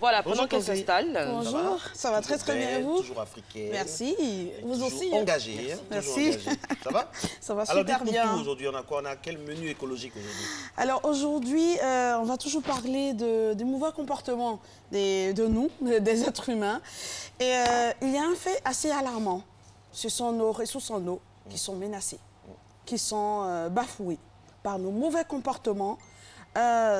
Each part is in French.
Voilà, pendant qu'elle s'installe. Bonjour, ça va très bien et vous? Toujours africaine. Merci, vous aussi. Engagée. Merci. Ça va? Ça va Alors, super bien. Alors, aujourd'hui, on a quoi? On a quel menu écologique aujourd'hui? Alors, aujourd'hui, on va toujours parler des mauvais comportements de nous, des êtres humains. Et il y a un fait assez alarmant. Ce sont nos ressources en eau qui sont menacées, qui sont bafouées par nos mauvais comportements.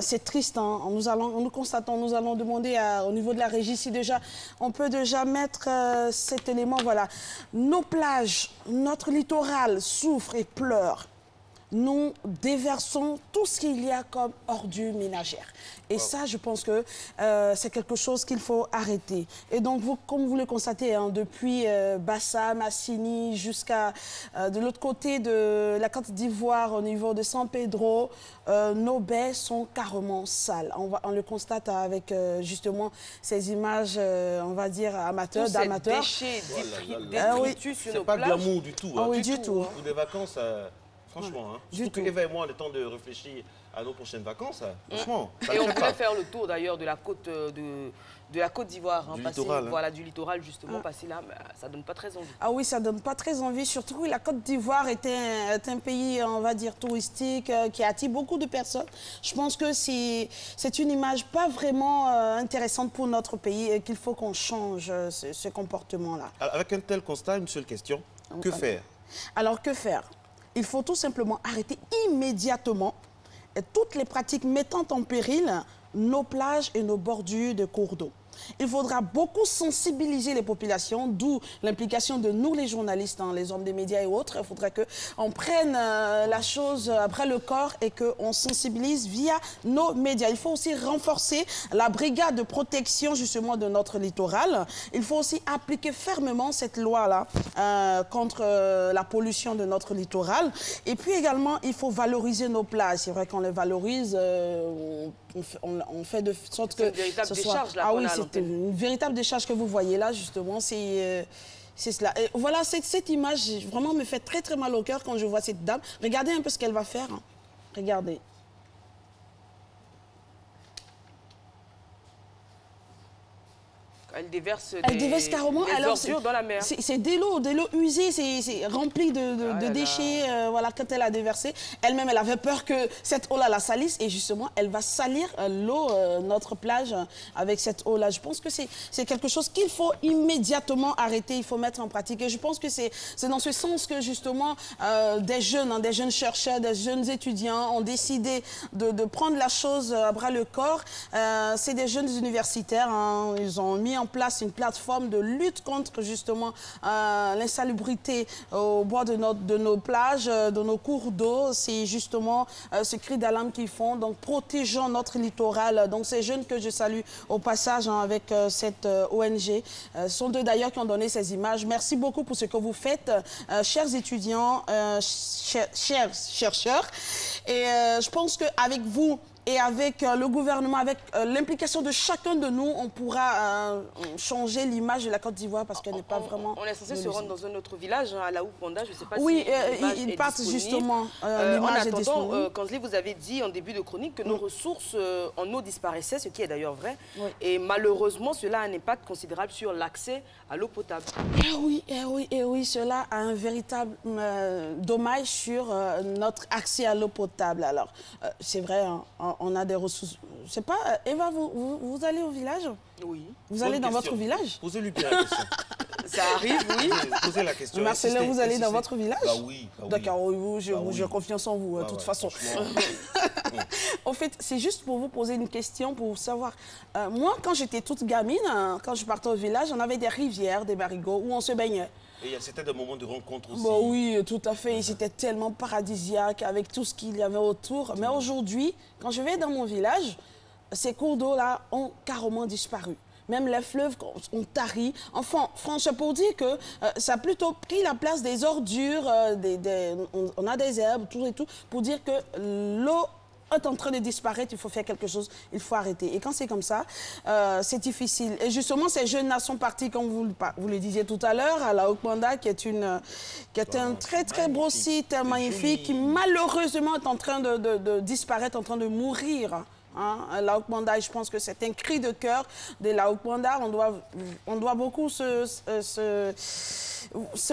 C'est triste, hein. Nous constatons, nous allons demander au niveau de la régie si déjà on peut déjà mettre cet élément. Voilà, nos plages, notre littoral souffre et pleure. Nous déversons tout ce qu'il y a comme ordures ménagères. Et ça, je pense que c'est quelque chose qu'il faut arrêter. Et donc, comme vous le constatez, hein, depuis Bassa, Massini, jusqu'à de l'autre côté de la Côte d'Ivoire, au niveau de San Pedro, nos baies sont carrément sales. On le constate avec justement ces images, on va dire, amateurs, d'amateurs. Déchets, détritus sur nos plages. C'est pas glamour du tout. Ah oui, du tout. Pour des vacances... Franchement, hein. Surtout que Eva et moi, on a le temps de réfléchir à nos prochaines vacances. Franchement, et on pourrait faire le tour d'ailleurs de la côte de la Côte d'Ivoire, hein, voilà, du littoral justement, passer là, ça donne pas très envie. Ah oui, ça donne pas très envie, surtout que la Côte d'Ivoire est un pays, on va dire, touristique, qui attire beaucoup de personnes. Je pense que c'est une image pas vraiment intéressante pour notre pays et qu'il faut qu'on change ce comportement-là. Avec un tel constat, une seule question, que faire? Alors, que faire? Il faut tout simplement arrêter immédiatement toutes les pratiques mettant en péril nos plages et nos bordures de cours d'eau. Il faudra beaucoup sensibiliser les populations, d'où l'implication de nous, les journalistes, hein, les hommes des médias et autres. Il faudrait qu'on prenne la chose après le corps et qu'on sensibilise via nos médias. Il faut aussi renforcer la brigade de protection justement de notre littoral. Il faut aussi appliquer fermement cette loi-là contre la pollution de notre littoral. Et puis également, il faut valoriser nos plages. C'est vrai qu'on les valorise, on fait de sorte que... C'est une véritable décharge là. Ah oui, c'est une véritable décharge que vous voyez là, justement. C'est cela. Et voilà, cette image vraiment me fait très très mal au cœur quand je vois cette dame. Regardez un peu ce qu'elle va faire. Hein. Regardez. Elle déverse carrément des ordures dans la mer. C'est de l'eau usée, c'est rempli de déchets. Voilà, quand elle a déversé, elle-même, elle avait peur que cette eau-là la salisse. Et justement, elle va salir l'eau, notre plage, avec cette eau-là. Je pense que c'est quelque chose qu'il faut immédiatement arrêter, il faut mettre en pratique. Et je pense que c'est dans ce sens que, justement, des jeunes chercheurs, des jeunes étudiants ont décidé de prendre la chose à bras le corps. C'est des jeunes universitaires, hein, ils ont mis en place une plateforme de lutte contre justement l'insalubrité au bord de nos plages, de nos cours d'eau. C'est justement ce cri d'alarme qu'ils font, donc protégeons notre littoral. Donc ces jeunes que je salue au passage, hein, avec cette ONG, sont eux d'ailleurs qui ont donné ces images. Merci beaucoup pour ce que vous faites, chers étudiants, chers chercheurs. Et je pense qu'avec vous, et avec le gouvernement, avec l'implication de chacun de nous, on pourra changer l'image de la Côte d'Ivoire parce qu'elle n'est pas vraiment... On est censé se rendre dans un autre village, hein, à la Oupanda, je ne sais pas oui, si ils partent justement, l'image est disponible. En attendant, Kanzli, vous avez dit en début de chronique que nos ressources en eau disparaissaient, ce qui est d'ailleurs vrai. Oui. Et malheureusement, cela a un impact considérable sur l'accès à l'eau potable. Eh oui, cela a un véritable dommage sur notre accès à l'eau potable. Alors, c'est vrai, hein, on a des ressources. Je sais pas, Eva, vous allez au village? Oui. Vous allez dans votre village? Posez-lui bien la question. Ça arrive, oui. Posez la question. Marcelin, vous allez dans votre village? Bah oui. D'accord, j'ai confiance en vous, de toute façon. En fait, c'est juste pour vous poser une question, pour savoir. Moi, quand j'étais toute gamine, quand je partais au village, on avait des rivières, des marigots, où on se baignait. Et c'était des moments de rencontre aussi. Bon, oui, tout à fait. C'était tellement paradisiaque avec tout ce qu'il y avait autour. Mais aujourd'hui, quand je vais dans mon village, ces cours d'eau-là ont carrément disparu. Même les fleuves ont tari. Enfin, franchement, pour dire que ça a plutôt pris la place des ordures, on a des herbes, tout et tout, pour dire que l'eau est en train de disparaître, il faut faire quelque chose, il faut arrêter. Et quand c'est comme ça, c'est difficile. Et justement, ces jeunes-là sont partis, comme vous le disiez tout à l'heure, à la Oupanda, qui est un très, très beau site magnifique, qui malheureusement est en train de disparaître, en train de mourir. Hein. Laoc Manda, je pense que c'est un cri de cœur de Laoc Manda. On doit beaucoup se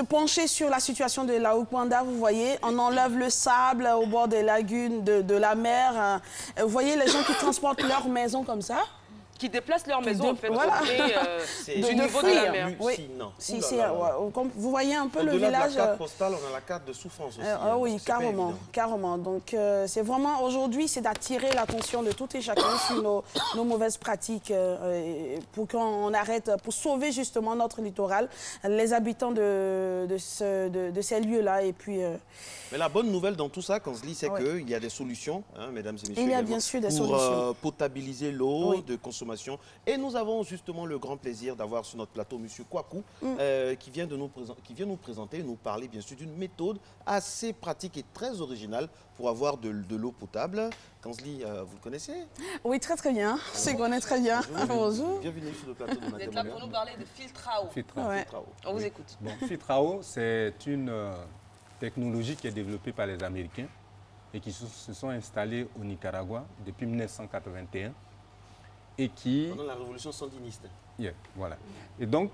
pencher sur la situation de Laoc Manda. Vous voyez, on enlève le sable au bord des lagunes, de la mer. Vous voyez les gens qui transportent leur maison comme ça. Qui déplacent leur maison, en fait, voilà. du niveau de la mer. Oui. Vous voyez un peu le village. De la carte postale, on a la carte de souffrance aussi. Oui, carrément. Donc, c'est vraiment, aujourd'hui, c'est d'attirer l'attention de tout et chacun sur nos mauvaises pratiques pour qu'on arrête, pour sauver justement notre littoral, les habitants de ces lieux-là. Et puis... Mais la bonne nouvelle dans tout ça, Kanzli, c'est qu'il y a des solutions, hein, mesdames et messieurs. Il y a bien sûr des pour solutions. Potabiliser l'eau de consommation. Et nous avons justement le grand plaisir d'avoir sur notre plateau M. Kwaku, qui vient nous présenter, nous parler bien sûr d'une méthode assez pratique et très originale pour avoir de l'eau potable. Kanzli, vous le connaissez? Oui, très très bien. Je connais très bien. Bonjour. Bienvenue sur le plateau de Vous êtes là pour nous parler de filtre à eau. On vous écoute. Bon, filtre à eau, c'est une technologie qui est développée par les Américains et qui se sont installés au Nicaragua depuis 1981 et qui... Pendant la révolution sandiniste. Voilà. Et donc,